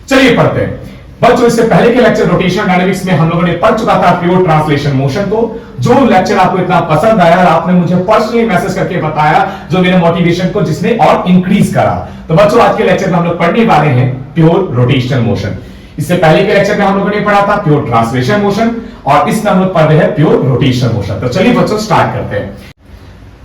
चलिए पढ़ते हैं बच्चों। इससे पहले के लेक्चर रोटेशनल डायनामिक्स में हम लोगों ने पढ़ चुका था प्योर ट्रांसलेशन मोशन को, जो लेक्चर आपको इतना पसंद आया और आपने मुझे पर्सनली मैसेज करके बताया, जो मेरे मोटिवेशन को जिसने और इंक्रीज करा। तो बच्चों आज के लेक्चर में हम लोग पढ़ने वाले हैं प्योर रोटेशनल मोशन। इससे पहले के लेक्चर में हम लोगों ने पढ़ा था प्योर ट्रांसलेशन मोशन और इसमें हम लोग पढ़ रहे हैं प्योर रोटेशनल मोशन। तो चलिए बच्चों स्टार्ट करते हैं।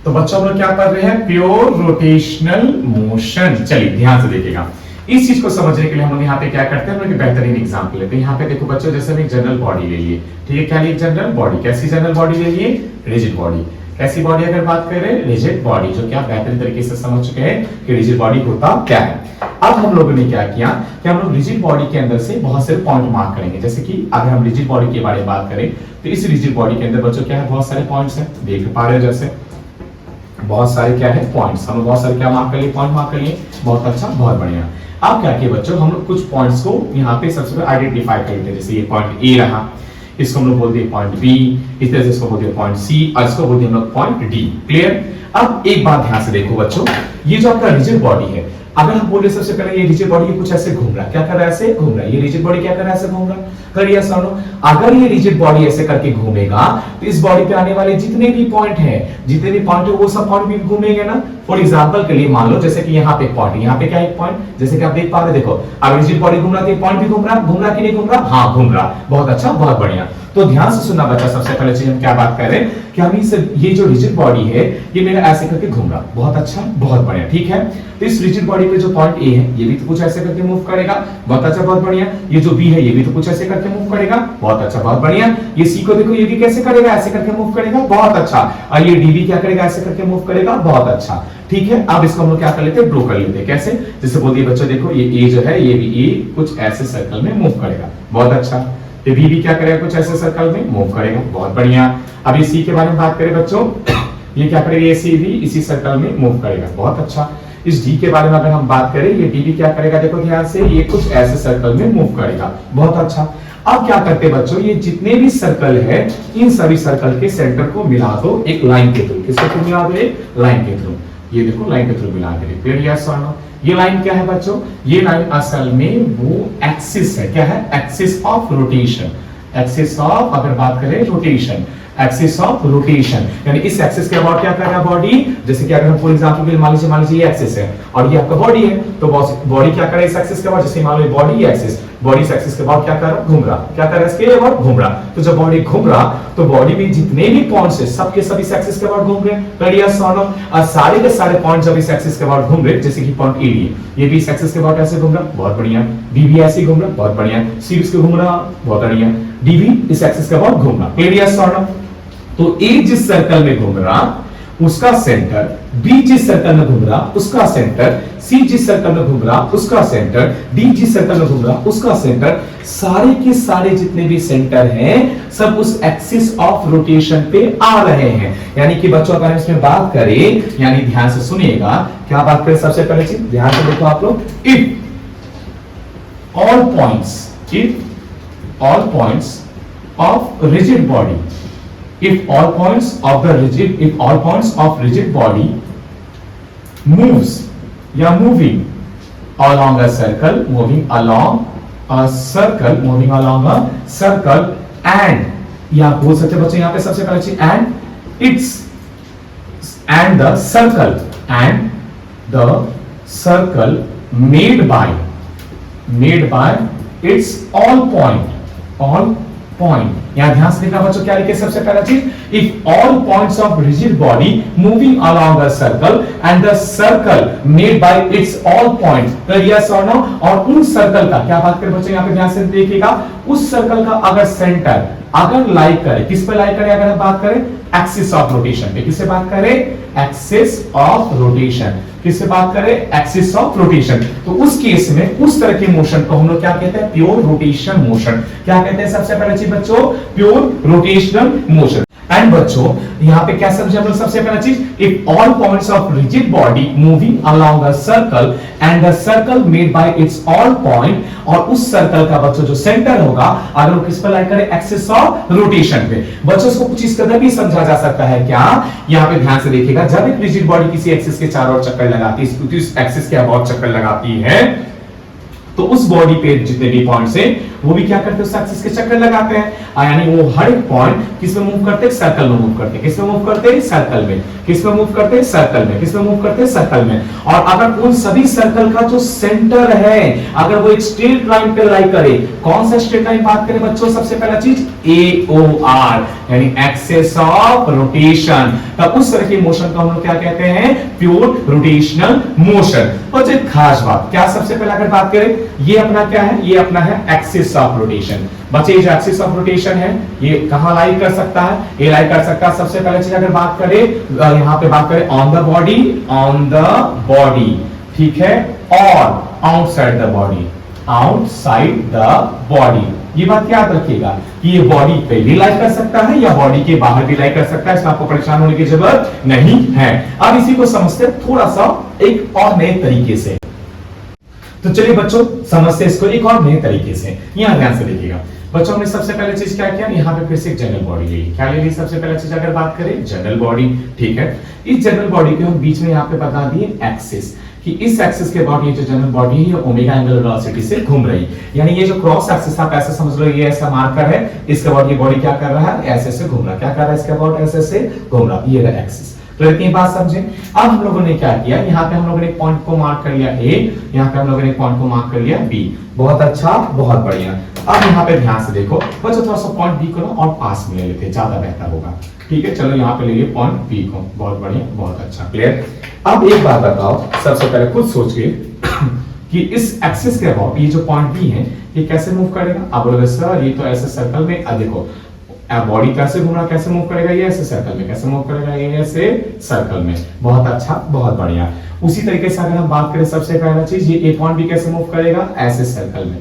तो बच्चों हम लोग क्या पढ़ रहे हैं? Pure rotational motion. चलिए ध्यान से देखिएगा, इस चीज को समझने के लिए हम लोग यहाँ पे क्या करते हैं, हम लोग बेहतरीन एग्जांपल लेते हैं। यहाँ पे देखो बच्चों, जैसे एक जनरल बॉडी ले लिए, ठीक है, क्या लिए? General body. कैसी जनरल बॉडी ले लिए? Rigid body. कैसी बॉडी अगर बात करें? रिजिड बॉडी, जो क्या बेहतरीन तरीके से समझ चुके हैं कि रिजिड बॉडी होता क्या है। अब हम लोगों ने क्या किया कि हम लोग रिजिड बॉडी के अंदर से बहुत से पॉइंट मार्क करेंगे। जैसे कि अगर हम रिजिड बॉडी के बारे में बात करें तो इस रिजिड बॉडी के अंदर बच्चों क्या है, बहुत सारे पॉइंट्स हैं, देख पा रहे हो, जैसे बहुत सारे क्या है पॉइंट्स, हम बहुत सारे क्या मार्क कर लिए, पॉइंट मार्क कर लिए। बहुत अच्छा, बहुत बढ़िया। अब क्या किया बच्चों, हम लोग कुछ पॉइंट्स को यहाँ पे सबसे पहले आइडेंटिफाई कर लेते हैं। जैसे ये पॉइंट ए रहा, इसको हम लोग बोलते हैं पॉइंट बी, इस तरह से इसको बोलते हैं पॉइंट सी और इसको बोलते हैं हम लोग पॉइंट डी। क्लियर? अब एक बात ध्यान से देखो बच्चों, ये जो आपका रिजिड बॉडी है, अगर हम बोले सबसे पहले ये रिजिड बॉडी कुछ ऐसे घूम रहा है, क्या कर रहा है? ऐसे घूम रहा है। ये रिजिड बॉडी क्या कर रहा है? ऐसे घूम रहा है। करिए सुनो, अगर ये रिजिड बॉडी ऐसे करके घूमेगा तो इस बॉडी पे आने वाले जितने भी पॉइंट हैं, जितने भी पॉइंट है वो सब पॉइंट भी घूमेंगे ना। फॉर एग्जांपल के लिए मान लो जैसे कि यहाँ पे पॉइंट, यहाँ पे क्या एक पॉइंट, जैसे कि आप देख पा रहे, देखो अगर रिजिड बॉडी घूम रहा है तो पॉइंट भी घूम रहा कि नहीं घूम रहा? हाँ घूम रहा। बहुत अच्छा, बहुत बढ़िया। तो ध्यान से सुनना बच्चा, सबसे पहले चीज हम क्या बात कर रहे हैं कि हम ये जो रिजिड बॉडी है ये मेरा ऐसे करके घूम रहा। बहुत अच्छा, बहुत बढ़िया, ठीक है। तो इस रिजिड बॉडी पे जो पॉइंट ए है ये भी तो कुछ ऐसे करके मूव करेगा। बहुत अच्छा, बहुत बढ़िया। ये जो बी है ये भी तो कुछ ऐसे करके मूव करेगा। बहुत अच्छा, बहुत बढ़िया। ये सी को देखो, ये भी कैसे करेगा? ऐसे करके मूव करेगा। बहुत अच्छा। और ये डी भी क्या करेगा? ऐसे करके मूव करेगा। बहुत अच्छा, ठीक है। अब इसको हम लोग क्या कर लेते हैं? ड्रॉ कर लेते हैं। कैसे? जैसे बोल दिए बच्चों, देखो ये ए जो है ये भी ए कुछ ऐसे सर्कल में मूव करेगा। बहुत अच्छा। तो बी भी क्या करेगा? कुछ ऐसे सर्कल में मूव करेगा। बहुत बढ़िया। अब ये सी के बारे में बात करें बच्चों, ये क्या करेगा? ये सी भी इसी सर्कल में मूव करेगा। बहुत अच्छा। इस डी के बारे में अगर हम बात करें, ये डी भी क्या करेगा? देखो ध्यान से, ये कुछ ऐसे सर्कल में मूव करेगा। बहुत अच्छा। अब क्या करते हैं बच्चों, ये जितने भी सर्कल है इन सभी सर्कल के सेंटर को मिला दो एक लाइन के थ्रू। किसके थ्रू मिला दो? एक लाइन के थ्रू। ये देखो लाइन के थ्रू मिला दे। फिर यस और नो, ये लाइन क्या है बच्चों? ये लाइन असल में वो एक्सिस है। क्या है? Axis of rotation. Axis of, अगर बात करें रोटेशन, एक्सिस ऑफ रोटेशन, यानी इस एक्सिस के अबाउट क्या कर रहा है बॉडी। जैसे कि अगर हम फॉर एग्जांपल के लिए मान लीजिए ये एक्सिस है और ये आपका बॉडी है, तो बॉडी क्या कर रहा है इस एक्सिस के अबाउट? जैसे मान लो बॉडी ये एक्सिस, बॉडी इस एक्सिस के अबाउट क्या कर रहा है? घूम रहा। क्या कर रहा है? इसके अबाउट घूम रहा। तो जब बॉडी घूम रहा तो बॉडी में जितने भी पॉइंट्स है सबके सब इस एक्सिस के अबाउट घूम रहे हैं। बढ़िया सोनो, और सारे के सारे पॉइंट जब इस एक्सिस के अबाउट घूम रहे, जैसे कि पॉइंट ए ये भी इस एक्सिस के अबाउट ऐसे घूम रहा। बहुत बढ़िया। बी भी ऐसे घूम रहा। बहुत बढ़िया। सी इसके घूम रहा। बहुत बढ़िया। डी भी इस एक्सिस के अबाउट घूम रहा। बढ़िया सोनो। तो ए जिस सर्कल में घूम रहा उसका सेंटर, बी जिस सर्कल में घूम रहा उसका सेंटर, सी जिस सर्कल में घूम रहा उसका सेंटर, डी जिस सर्कल में घूम रहा उसका सेंटर, सारे के सारे जितने भी सेंटर हैं सब उस एक्सिस ऑफ रोटेशन पे आ रहे हैं। यानी कि बच्चों अगर इसमें बात करें, यानी ध्यान से सुनिएगा, क्या बात करें? सबसे पहले चीज ध्यान से देखो आप लोग, if all points of rigid body, if all points of rigid body moves या moving along a circle and या बोल सकते बच्चों यहाँ पे सबसे पहले चीज and the circle made by its all point। यहां ध्यान से देखना बच्चों, क्या लिखे सबसे पहला चीज, if all points of rigid body moving along a circle and the circle made by it's all points, तो यस और नो। और उन सर्कल का क्या बात करें बच्चों, यहां पे ध्यान से देखिएगा, उस सर्कल का अगर सेंटर अगर लाइक करे, किस पे लाइक करे? अगर हम बात करें एक्सिस ऑफ रोटेशन पे, किससे बात करें? Axis of rotation. किससे बात करें? Axis of rotation. तो उस केस में उस तरह के मोशन को हम लोग क्या कहते हैं? Pure rotation motion. क्या कहते हैं सबसे पहले चीज बच्चों? Pure rotational motion. एंड बच्चों यहाँ पे क्या समझे हम लोग? सबसे पहला चीज, if all points of rigid body moving along a circle and the circle made by it's all point, और उस सर्कल का बच्चों जो सेंटर होगा अगर वो किस पर लाइक करे? एक्सिस ऑफ रोटेशन पे। बच्चों इसको कुछ इस कदर भी समझा जा सकता है क्या? यहाँ पे ध्यान से देखिएगा, जब एक रिजिड बॉडी किसी एक्सिस के चारों ओर चक्कर लगाती है, इस एक्सिस के अबाउट चक्कर लगाती है, तो उस बॉडी पे जितने भी पॉइंट्स हैं वो भी क्या करते हैं, उस एक्सिस के चक्कर लगाते हैं, यानी वो हर एक पॉइंट किस में मूव करते हैं, सर्कल में मूव करते हैं। किस में मूव करते हैं, सर्कल में। किस में मूव करते हैं, सर्कल में। किस में मूव करते हैं, सर्कल में। और अगर उन सभी सर्कल का जो सेंटर है अगर वो एक स्ट्रेट लाइन पे लाई करे, कौन सा स्ट्रेट लाइन बात करें बच्चों, सबसे पहला चीज AOR यानी एक्सिस ऑफ रोटेशन। तब उस तरह की मोशन को हम लोग क्या कहते हैं, प्योर रोटेशनल मोशन। और एक खास बात क्या, सबसे पहले अगर बात करें, ये अपना क्या है, ये अपना है एक्सिस ऑफ रोटेशन। बच्चे जो एक्सिस ऑफ रोटेशन है ये कहां लाई कर सकता है, ये लाई कर सकता है सबसे पहले चीज अगर बात करें, यहां पे बात करें ऑन द बॉडी, ठीक है, और outside the body, outside the body. ये बात याद रखिएगा कि ये बॉडी पे भी लाई कर सकता है या बॉडी के बाहर भी लाई कर सकता है, इसमें आपको परेशान होने की जरूरत नहीं है। अब इसी को समझते हैं थोड़ा सा एक और नए तरीके से। तो चलिए बच्चों समझते इसको एक और नए तरीके से, यहां ध्यान से देखिएगा। बच्चों हमने सबसे पहले चीज क्या किया, यहाँ पे फिर से एक जनरल बॉडी ली। क्या ले ली सबसे पहले चीज अगर बात करें, जनरल बॉडी, ठीक है। इस जनरल बॉडी को हम बीच में यहाँ पे बता दिए एक्सिस, कि इस एक्सिस के बाद ये जो जनरल बॉडी है ओमेगा एंगुलर वेलोसिटी से घूम रही, यानी ये जो क्रॉस एक्सिस आप ऐसे समझ लो, ये ऐसा मार्कर है, इसके बाद ये बॉडी क्या कर रहा है, ऐसे से घूम रहा, क्या कर रहा है, इसके बाद ऐसे से घूम रहा, ये रहा एक्सिस। तो इतनी बात समझे। अब हम लोगों ने क्या किया, यहाँ पे हम लोगों ने एक पॉइंट को मार्क कर लिया A, यहाँ पे हम लोगों ने एक पॉइंट को मार्क कर लिया B। बहुत अच्छा, बहुत बढ़िया। अब यहाँ पे ध्यान से देखो बच्चों, थोड़ा सा पॉइंट B को ना और पास में ले लेते हैं, ज्यादा बेहतर होगा, ठीक है। चलो यहाँ पे ले लिए पॉइंट B को, बहुत बढ़िया, बहुत अच्छा, क्लियर। अब एक बात बताओ, सबसे पहले खुद सोच के कि इस एक्सिस के अबाउट ये जो पॉइंट B है ये कैसे मूव करेगा। अब बोलोगे सर ये तो ऐसे सर्कल में, देखो बॉडी कैसे घूम रहा, कैसे मूव करेगा, ये ऐसे सर्कल में, कैसे मूव करेगा, ये ऐसे सर्कल में। बहुत अच्छा, बहुत बढ़िया। उसी तरीके से अगर हम बात करें, सबसे पहला चीज ये ए पॉइंट भी कैसे मूव करेगा, ऐसे सर्कल में,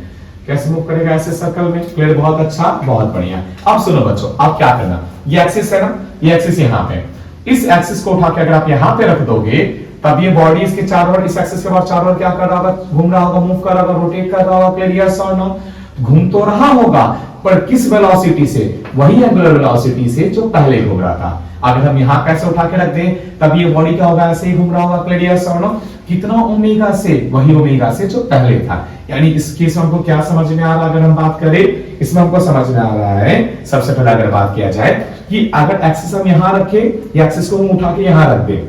कैसे मूव करेगा, ऐसे सर्कल में, क्लियर, बहुत अच्छा, बहुत बढ़िया। अब सुनो बच्चों, अब क्या करना, ये एक्सिस है ना, ये एक्सिस यहाँ पे, इस एक्सिस को उठा के अगर आप यहाँ पे रख दोगे, तब ये बॉडी इसके चारों ओर, इस एक्सिस के बाद चारों ओर क्या कर रहा होगा, घूम रहा होगा, मूव कर रहा होगा, रोटेट कर रहा होगा, क्लियर, यस और नो, घूम तो रहा होगा पर किस वेलोसिटी से, वही एंगुलर वेलोसिटी से जो पहले घूम रहा था। अगर हम यहाँ कैसे उठा के रख दें, तब ये बॉडी क्या होगा, ऐसे ही घूम रहा होगा, क्लियर यस और नो, कितना ओमेगा से, वही ओमेगा से जो पहले था। यानी इस केस में हमको क्या समझ में आ रहा है, अगर हम बात करें, इसमें हमको समझ में आ रहा है, सबसे पहले अगर बात किया जाए कि अगर एक्सिस हम यहाँ रखे, या एक्सिस को हम उठा के यहाँ रख दें,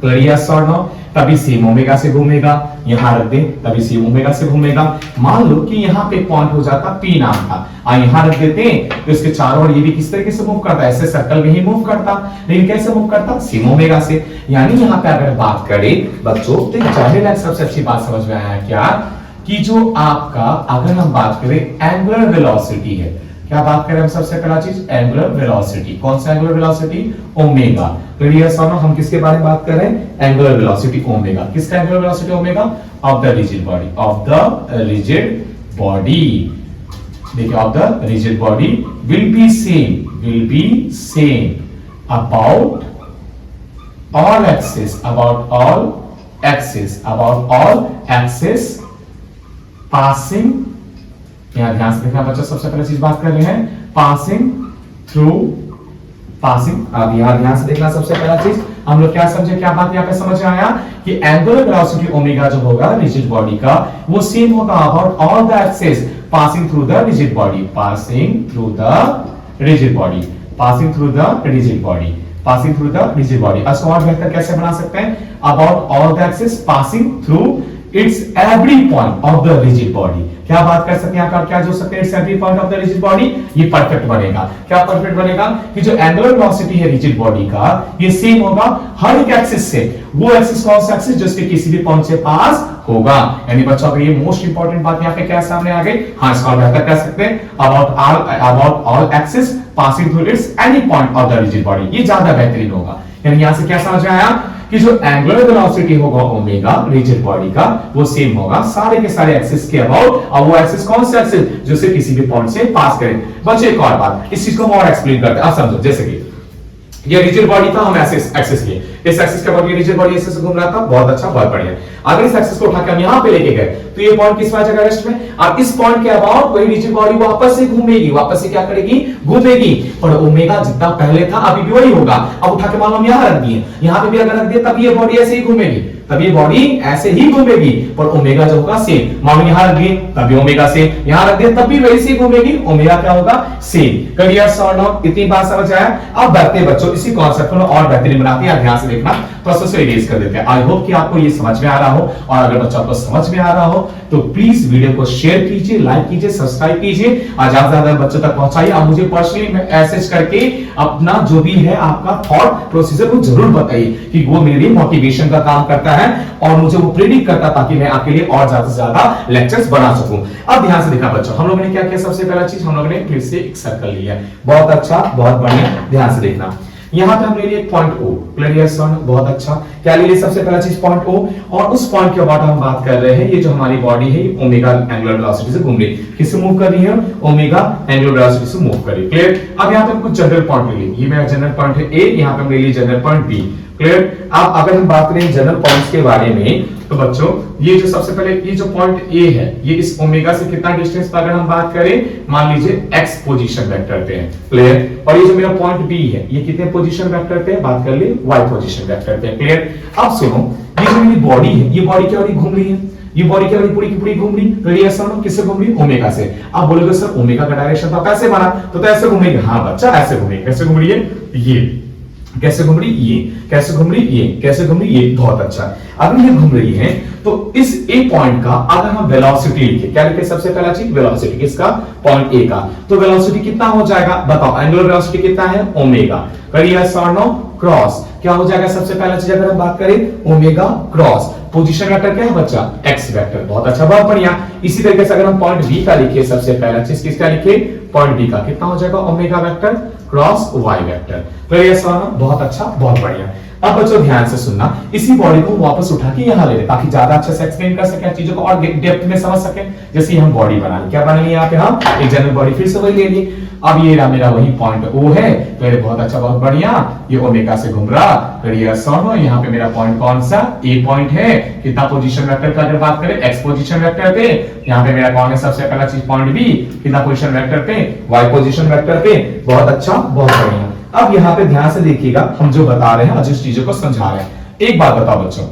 क्लियर यस और नो, तभी सेम ओमेगा से घूमेगा, यहां रख दें तभी सेम ओमेगा से घूमेगा। मान लो कि यहां पे पॉइंट हो जाता P नाम था, यहां रख देते हैं तो इसके चारों ओर ये भी किस तरीके से मूव करता है, ऐसे सर्कल में ही मूव करता, लेकिन कैसे मूव करता, सेम ओमेगा से। यानी यहां पे अगर बात करें बच्चों, तो जाहिर है सबसे अच्छी बात समझ में आया क्या, कि जो आपका अगर हम बात करें एंगुलर वेलोसिटी है, क्या बात करें हम सबसे पहला चीज, एंगुलर वेलोसिटी, कौन सा angular velocity, omega, clear sir. हम किसके बारे में बात कर रहे हैं, एंगुलर वेलोसिटी ओमेगा, किसका angular velocity omega, of the rigid body, of the rigid body. देखिए of the rigid body will be same about all axis, about all axis, about all axis passing, यहां ध्यान से देखना बच्चों, सबसे पहले चीज बात कर रहे हैं पासिंग थ्रू, पासिंग। अब यहां ध्यान से देखना, सबसे पहला चीज हम लोग क्या समझे, क्या बात यहां पे समझ आया कि एंगुलर वेलोसिटी ओमेगा जो होगा रिजिड बॉडी का, वो सेम होगा about all the axis passing through the rigid body, passing through the rigid body, passing through the rigid body, passing through the rigid body. इसको और बेहतर कैसे बना सकते हैं, about all the axis passing through it's every point of the rigid body. क्या बात कर सकते हैं, यहाँ क्या जो सकते हैं, it's every point of the rigid body, ये परफेक्ट बनेगा। क्या परफेक्ट बनेगा कि जो एंगुलर वेलोसिटी है रिजिड बॉडी का, ये सेम होगा हर एक एक्सिस से, वो एक्सिस कौन सा एक्सिस, जिसके किसी भी पॉइंट से पास होगा। यानी बच्चों अगर ये मोस्ट इंपॉर्टेंट बात यहाँ पे क्या सामने आ गई, हाँ इसको बेहतर कर सकते हैं, about all axis passing through it's any point of the rigid body, ये ज्यादा बेहतरीन होगा। यानी यहां से क्या समझ में आया कि जो एंगुलर वेलोसिटी होगा ओमेगा रिजिड बॉडी का, वो सेम होगा सारे के सारे एक्सिस के अबाउट, और वो एक्सिस कौन सा एक्सिस, जो से किसी भी पॉइंट से पास करे। बच्चों एक और बात, इस चीज को हम और एक्सप्लेन करते हैं। आप समझो, जैसे कि ये रिजिड बॉडी था, हम ऐसे एक्सिस किए, इस एक्सिस के अबाउट ये रिजिड बॉडी ऐसे घूम रहा था, बहुत अच्छा, बहुत बढ़िया। अगर इस एक्सिस को उठा के हम यहां पे लेके गए तो ये पॉइंट किस में आ जाएगा, रेस्ट में, और इस पॉइंट के अबाउट वही रिजिड बॉडी वापस से घूमेगी, वापस से क्या करेगी, घूमेगी। और ओमेगा जितना पहले था अभी भी वही होगा। अब उठा के मान लो हम यहां रख दिए, यहां पे भी अगर रख दिए तब ये बॉडी ऐसे ही घूमेगी, तब ये बॉडी ऐसे ही घूमेगी, पर ओमेगा जो होगा सेम। मान लो यहां रख दिए तब भी ओमेगा सेम, यहां रख दिए तब भी वैसे ही घूमेगी, ओमेगा क्या होगा, सेम। क्लियर, सॉर्ट आउट, इतनी बात समझ आया। अब बढ़ते बच्चों इसी कॉन्सेप्ट को और बेहतरीन बनाते हैं, ध्यान से देखना, प्रोसेस को इरेज कर देते हैं। आई होप कि आपको ये समझ में आ रहा हो, और अगर बच्चों आपको समझ में आ रहा हो तो प्लीज वीडियो को शेयर कीजिए, लाइक कीजिए, सब्सक्राइब कीजिए, और ज्यादा से ज्यादा बच्चों तक पहुंचाइए। आप मुझे पर्सनली मैसेज करके अपना जो भी है आपका थॉट प्रोसीजर वो जरूर बताइए कि वो मेरे लिए मोटिवेशन का काम करता है और मुझे वो प्रेरित करता ताकि मैं आपके लिए और ज्यादा से ज्यादा लेक्चर्स बना सकूं। अब ध्यान से देखना बच्चों, हम लोगों ने क्या किया, सबसे पहला चीज हम लोगों ने फिर से एक सर्कल लिया, बहुत अच्छा, बहुत बढ़िया, ध्यान से देखना। यहां पे हम ले लिए पॉइंट O, क्लियर सन, बहुत अच्छा। क्या ले लिए, सबसे पहला चीज पॉइंट O, और उस पॉइंट के बाद हम बात कर रहे हैं, ये जो हमारी बॉडी है ओमेगा एंगुलर वेलोसिटी से घूम रही है, किससे मूव कर रही है, ओमेगा एंगुलर वेलोसिटी से मूव कर रही है, क्लियर। अब यहां पे हम कुछ जनरल पॉइंट ले लिए, ये मेरा जनरल पॉइंट है A, यहां पे हम ले लिए जनरल पॉइंट B, क्लियर। अब अगर हम बात करें जनरल पॉइंट्स के बारे में तो बच्चों ये जो सबसे पहले ये जो पॉइंट A है, ये इस ओमेगा से कितना डिस्टेंस पर अगर हम बात करें, मान लीजिए x पोजीशन वेक्टर पे है, क्लियर। और ये जो मेरा पॉइंट B है, ये कितने पोजीशन वेक्टर पे है, बात कर ले y पोजीशन वेक्टर पे, क्लियर। अब सुनो, ये जो मेरी बॉडी है, ये बॉडी क्या हो रही, घूम रही है, ये बॉडी क्या हो रही, पूरी की पूरी घूम रही, क्लियर सर, किससे घूम रही, ओमेगा से। आप बोलोगे सर ओमेगा का डायरेक्शन तो कैसे बना, तो ऐसे घूमेगी, हाँ बच्चा ऐसे घूमेगी, कैसे घूम रही है, ये कैसे घूम रही, ये कैसे घूम रही, ये कैसे घूम रही, ये, बहुत अच्छा। अगर ये घूम रही है तो इस ए पॉइंट का अगर हम वेलोसिटी लिखे, क्या लिखे, सबसे पहला चीज वेलोसिटी किसका, पॉइंट ए का, तो वेलोसिटी कितना हो जाएगा, बताओ, एंगुलर वेलोसिटी कितना है, ओमेगा, करिए सर, नो क्रॉस, क्या हो जाएगा, सबसे पहला चीज अगर हम बात करें ओमेगा क्रॉस, पोजीशन वेक्टर क्या है बच्चा, एक्स वेक्टर, बहुत अच्छा, बहुत बढ़िया। इसी तरीके से अगर हम पॉइंट बी का लिखे, सबसे पहला चीज किसका लिखे, पॉइंट बी का, कितना हो जाएगा, omega vector cross y vector, clear sir, बहुत अच्छा, बहुत बढ़िया। अब बच्चों ध्यान से सुनना, इसी बॉडी को वापस उठा के यहां ले ले ताकि ज्यादा अच्छे से एक्सप्लेन कर सके, चीजों को और डेप्थ में समझ सके। जैसे हम बॉडी बना ली, क्या बना ली यहाँ पे, हम एक जनरल बॉडी फिर से वही ले ली। अब ये मेरा वही पॉइंट O है, तो ये बहुत अच्छा, बहुत बढ़िया, ये ओमेगा से घूम रहा, क्लियर सर। यहाँ पे मेरा पॉइंट कौन सा, A पॉइंट है, कितना पोजीशन वेक्टर का अगर बात करें, x पोजीशन वेक्टर पे, यहाँ पे मेरा कौन है, सबसे पहला चीज पॉइंट B, कितना पोजीशन वेक्टर पे, y पोजीशन वेक्टर पे, बहुत अच्छा, बहुत बढ़िया। अब यहाँ पे ध्यान से देखिएगा, हम जो बता रहे हैं और जिस चीजों को समझा रहे हैं, एक बात बताओ बच्चों,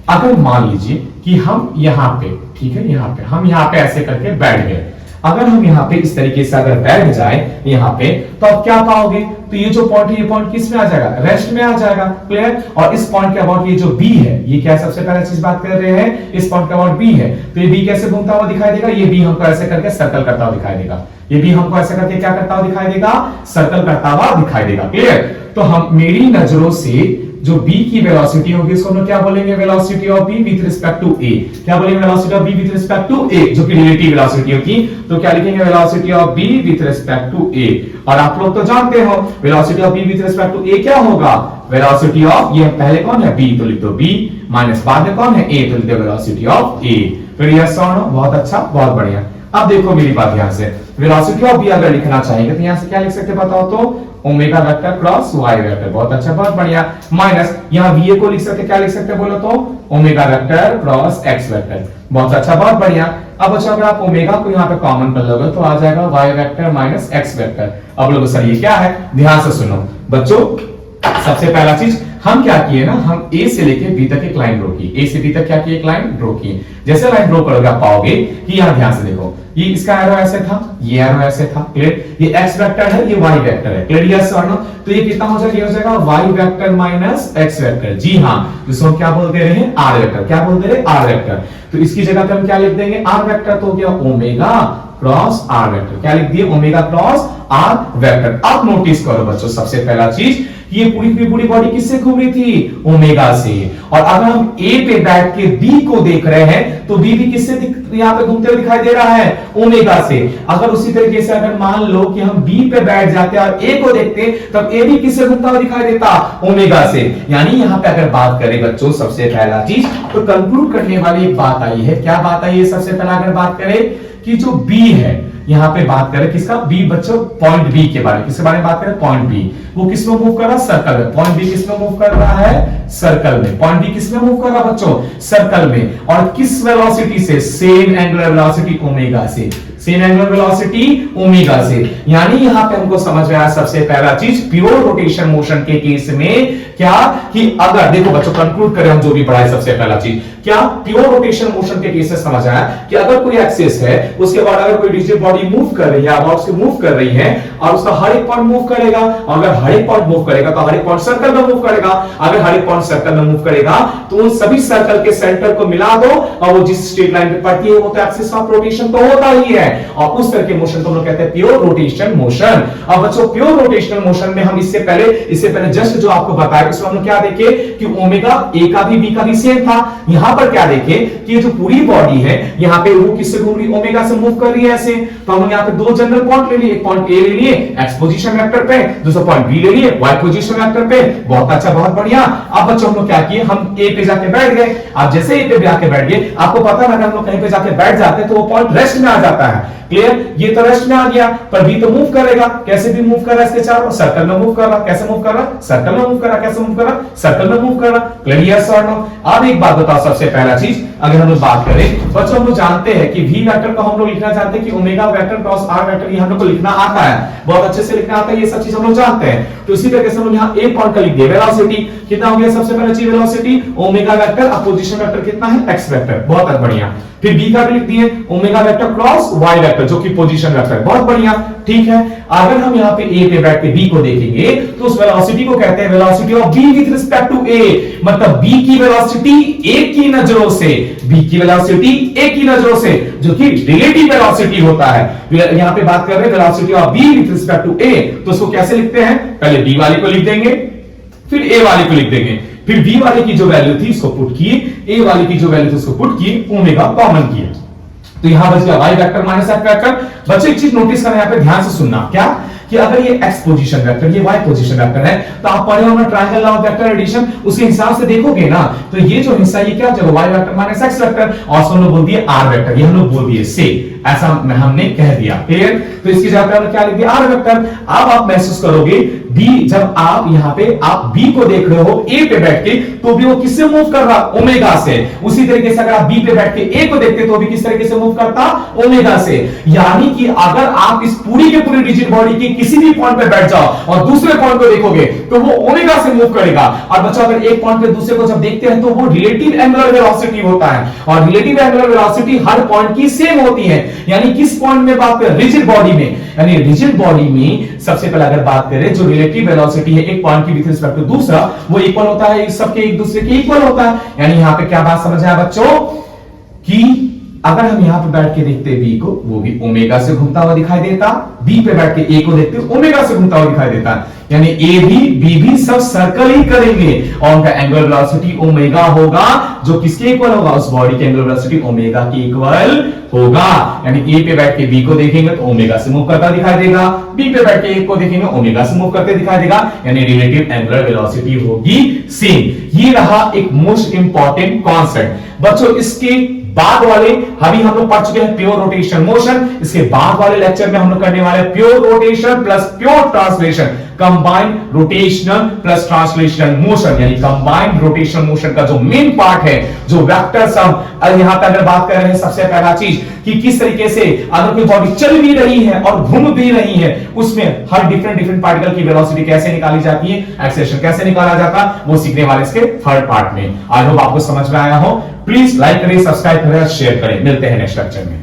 अगर मान लीजिए कि हम यहाँ पे, ठीक है, यहाँ पे हम यहाँ पे ऐसे करके बैठ गए, अगर हम यहाँ पे इस तरीके से अगर बैठ जाए यहाँ पे, तो आप क्या पाओगे, तो ये जो पॉइंट है, ये पॉइंट किस में आ जाएगा, रेस्ट में आ जाएगा, क्लियर। और इस पॉइंट के अबाउट ये जो B है, ये क्या सबसे पहला चीज बात कर रहे हैं, इस पॉइंट के अबाउट B है, तो ये B कैसे घूमता हुआ दिखाई देगा, ये B हमको ऐसे करके सर्कल करता हुआ दिखाई देगा, ये B हमको ऐसे करके क्या करता हुआ दिखाई देगा, सर्कल करता हुआ दिखाई देगा, क्लियर। तो हम मेरी नजरों से जो B की वेलोसिटी होगी इसको हम क्या बोलेंगे, velocity of B with respect to A, क्या बोलेंगे, velocity of B with respect to A, जो कि रिलेटिव वेलोसिटी होगी, तो क्या लिखेंगे, velocity of B with respect to A। और आप लोग तो जानते हो velocity of B with respect to A क्या होगा, वेलोसिटी ऑफ, ये पहले कौन है, B, तो लिख दो B, माइनस बाद में कौन है, A, तो लिख दो वेलोसिटी ऑफ A। फिर यस और नो, बहुत अच्छा, बहुत बढ़िया। अब देखो मेरी बात ध्यान से, वेलोसिटी ऑफ B अगर लिखना चाहेंगे तो यहां से क्या लिख सकते बताओ, तो omega vector cross y vector, बहुत अच्छा, बहुत बढ़िया, माइनस यहाँ VA को लिख सकते, क्या लिख सकते बोलो तो, omega vector cross x vector, बहुत अच्छा, बहुत बढ़िया। अब अच्छा अगर आप ओमेगा को यहाँ पे कॉमन कर लोगे तो आ जाएगा y vector minus x vector. अब लोगों सर ये क्या है, ध्यान से सुनो बच्चों, सबसे पहला चीज हम क्या किए ना, हम A से लेके B तक एक लाइन ड्रॉ की, A से B तक क्या किए, एक लाइन ड्रॉ की। जैसे लाइन ड्रॉ करोगे आप पाओगे कि यहाँ ध्यान से देखो, ये इसका एरो ऐसे था, ये एरो ऐसे था, क्लियर, ये x वेक्टर है, ये y वेक्टर है, क्लियर, यस और नो। तो ये कितना हो जाएगा, ये हो जाएगा y vector minus x vector, जी हाँ, जिसको क्या बोल दे रहे हैं, r वेक्टर, क्या बोल दे रहे हैं, r वेक्टर। तो इसकी जगह पे हम क्या लिख देंगे, r वेक्टर, तो हो गया ओमेगा क्रॉस r वेक्टर, क्या लिख दिए, ओमेगा क्रॉस r वेक्टर। अब नोटिस करो बच्चों, सबसे पहला चीज, ये पूरी बॉडी किससे घूम रही थी, ओमेगा से, और अगर हम A पे बैठ के B को देख रहे हैं तो B भी किससे यहाँ पे घूमते हुए दिखाई दे रहा है, ओमेगा से। अगर उसी तरीके से अगर मान लो कि हम B पे बैठ जाते और A को देखते तब A भी किससे घूमता हुआ दिखाई देता, ओमेगा से। यानी यहाँ पे अगर बात करें बच्चों, सबसे पहला चीज तो कंक्लूड करने वाली एक बात आई है, क्या बात आई है, सबसे पहला अगर बात करें कि जो B है यहां पे बात करें किसका, बी बच्चों, पॉइंट बी के बारे में, किसके बारे में बात करें, पॉइंट बी। वो किस में मूव कर रहा है, सर्कल में। पॉइंट बी किस में मूव कर रहा है, सर्कल में। पॉइंट बी किस में मूव कर रहा है बच्चों, सर्कल में। और किस वेलोसिटी से, सेम एंगुलर वेलोसिटी ओमेगा से, सेम एंगुलर वेलोसिटी ओमेगा से। यानी यहां पे हमको समझ में आया सबसे पहला चीज, प्योर रोटेशन मोशन के केस में क्या, कि अगर देखो बच्चों कंक्लूड करें हम जो भी पढ़ाए, सबसे पहला चीज क्या, प्योर रोटेशन मोशन के केस से समझ आया कि अगर कोई एक्सिस है, उसके बाद अगर कोई रिजिड बॉडी मूव कर रही है, अबाउट से मूव कर रही है, और उसका हर एक पॉइंट मूव करेगा, और अगर हर एक पॉइंट मूव करेगा तो हर एक पॉइंट सर्कल में मूव करेगा। अगर हर एक पॉइंट सर्कल में मूव करेगा तो उन सभी सर्कल के सेंटर को मिला दो, और वो जिस स्ट्रेट लाइन पे पड़ती है वो तो एक्सिस ऑफ रोटेशन तो होता ही है, और उस तरह के मोशन को हम लोग कहते हैं प्योर रोटेशन मोशन। अब बच्चों प्योर रोटेशनल मोशन में हम इससे पहले जस्ट जो आपको बताया, इसमें हम लोग क्या देखे कि ओमेगा ए का भी बी का भी सेम था। यहां पर क्या देखे कि जो पूरी बॉडी है यहां पे वो किससे घूम रही, ओमेगा से मूव कर रही है ऐसे। तो हम यहां पे दो जनरल पॉइंट ले लिए, एक पॉइंट ए ले लिए एक्स पोजीशन वेक्टर पे, दूसरा पॉइंट बी ले लिए वाई पोजीशन वेक्टर पे। बहुत अच्छा, बहुत बढ़िया। अब बच्चों हम लोग क्या किए, हम ए पे जाके बैठ गए। अब जैसे ए पे जाके बैठ गए, आपको पता है अगर हम लोग कहीं पे जाके बैठ जाते हैं तो वो पॉइंट रेस्ट में आ जाता है। क्लियर, ये तो रेस्ट में आ गया, पर बी तो मूव करेगा। कैसे भी मूव कर रहा है, इसके चारों सर्कल में मूव कर रहा। कैसे मूव कर रहा, सर्कल में मूव कर रहा। कैसे मूव कर रहा, सर्कल में मूव कर रहा। क्लियर, यस और नो। अब एक बात बताओ, सबसे पहला चीज अगर हम लोग बात करें बच्चों, हम लोग जानते हैं कि वी वेक्टर को हम लोग लिखना चाहते हैं कि omega vector cross r vector, ये हम लोग को लिखना आता है, बहुत अच्छे से लिखना आता है, ये सब चीज हम लोग जानते हैं। तो इसी तरीके से हम लोग यहाँ एक पॉइंट का लिख दिया, वेलोसिटी कितना हो गया, सबसे पहले चीज velocity omega vector, opposition vector कितना है, एक्स वेक्टर, बहुत बढ़िया। फिर बी का भी लिख दिए omega vector cross y vector जो कि पोजीशन वेक्टर, बहुत बढ़िया, ठीक है। अगर हम यहाँ पे ए पे बैठ के बी को देखेंगे तो उस वेलोसिटी को कहते हैं velocity of B with respect to A, मतलब बी की वेलोसिटी ए की नजरों से, बी की वेलोसिटी ए की नजरों से, जो कि रिलेटिव वेलोसिटी होता है। यहाँ पे बात कर रहे हैं velocity of B with respect to A, तो उसको कैसे लिखते हैं, पहले बी वाली को लिख देंगे, फिर ए वाली को लिख देंगे, फिर बी वाले की जो वैल्यू थी उसको पुट किए, ए वाले की जो वैल्यू थी उसको पुट किए, ओमेगा कॉमन किया, तो यहां बच गया y vector minus x vector. बच्चों एक चीज नोटिस करना, यहां पे ध्यान से सुनना, क्या कि अगर ये एक्स पोजीशन वेक्टर, ये वाई पोजीशन वेक्टर है, तो आप पढ़े होंगे triangle law of vector addition, उसके हिसाब से देखोगे ना, तो ये जो हिस्सा ये क्या जब y vector minus x vector, और हम लोग बोल दिए आर वेक्टर, ये हम लोग बोल दिए से, ऐसा हमने कह दिया, क्लियर। तो इसकी जगह पे हमने क्या लिख दिया, आर वेक्टर। अब आप महसूस करोगे बी, जब आप यहां पे आप बी को देख रहे हो ए पे बैठ के, तो भी वो किससे मूव कर रहा, ओमेगा से। उसी तरीके से अगर आप बी पे बैठ के ए को देखते तो भी किस तरीके से मूव करता, ओमेगा से। यानी कि अगर आप इस पूरी के पूरी रिजिड बॉडी की किसी भी पॉइंट पे बैठ जाओ और दूसरे पॉइंट को देखोगे तो वो ओमेगा से मूव करेगा। और बच्चों अगर एक पॉइंट पे दूसरे को जब देखते हैं तो वो रिलेटिव एंगुलर वेलोसिटी होता है, और रिलेटिव एंगुलर वेलोसिटी हर पॉइंट की सेम होती है। यानी किस पॉइंट में बात करें, रिजिड बॉडी में, यानी रिजिड बॉडी में सबसे पहले अगर बात करें जो रिलेटिव वेलोसिटी है एक पॉइंट की विथ रिस्पेक्ट टू दूसरा, वो इक्वल होता है, सबके एक दूसरे के इक्वल होता है। यानी यहां पे क्या बात समझ आया बच्चों, कि अगर हम यहां पे बैठ के देखते बी को, वो भी ओमेगा से घूमता हुआ दिखाई देता, बी पे बैठ के ए को देखते ओमेगा से घूमता हुआ दिखाई देता, यानी ए भी बी भी सब सर्कल ही करेंगे, और उनका एंगुलर वेलोसिटी ओमेगा होगा, जो किसके इक्वल होगा, उस बॉडी के एंगुलर वेलोसिटी ओमेगा के इक्वल होगा। यानी ए पे बैठ के बी को देखेंगे तो ओमेगा से मूव करता दिखाई देगा, बी पे बैठ के ए को देखेंगे ओमेगा से मूव करते दिखाई देगा, यानी रिलेटिव एंगुलर वेलोसिटी होगी सेम। ये रहा एक मोस्ट इंपॉर्टेंट कॉन्सेप्ट। बच्चों इसके बाद वाले अभी हम लोग पढ़ चुके हैं प्योर रोटेशन मोशन, इसके बाद वाले लेक्चर में हम लोग करने वाले pure rotation plus pure translation, combined rotational plus translation motion, यानी कंबाइंड रोटेशन मोशन का जो मेन पार्ट है, जो वेक्टर सम। यहां पे अगर बात कर रहे हैं सबसे पहला चीज कि किस तरीके से अगर कोई बॉडी चल भी रही है और घूम भी रही है, उसमें हर डिफरेंट पार्टिकल की वेलोसिटी कैसे निकाली जाती है, एक्सेलरेशन कैसे निकाला जाता, वो सीखने वाले इसके थर्ड पार्ट में। आई होप आपको समझ में आया हो। प्लीज लाइक करें, सब्सक्राइब करें, शेयर करें। मिलते हैं नेक्स्ट लेक्चर में।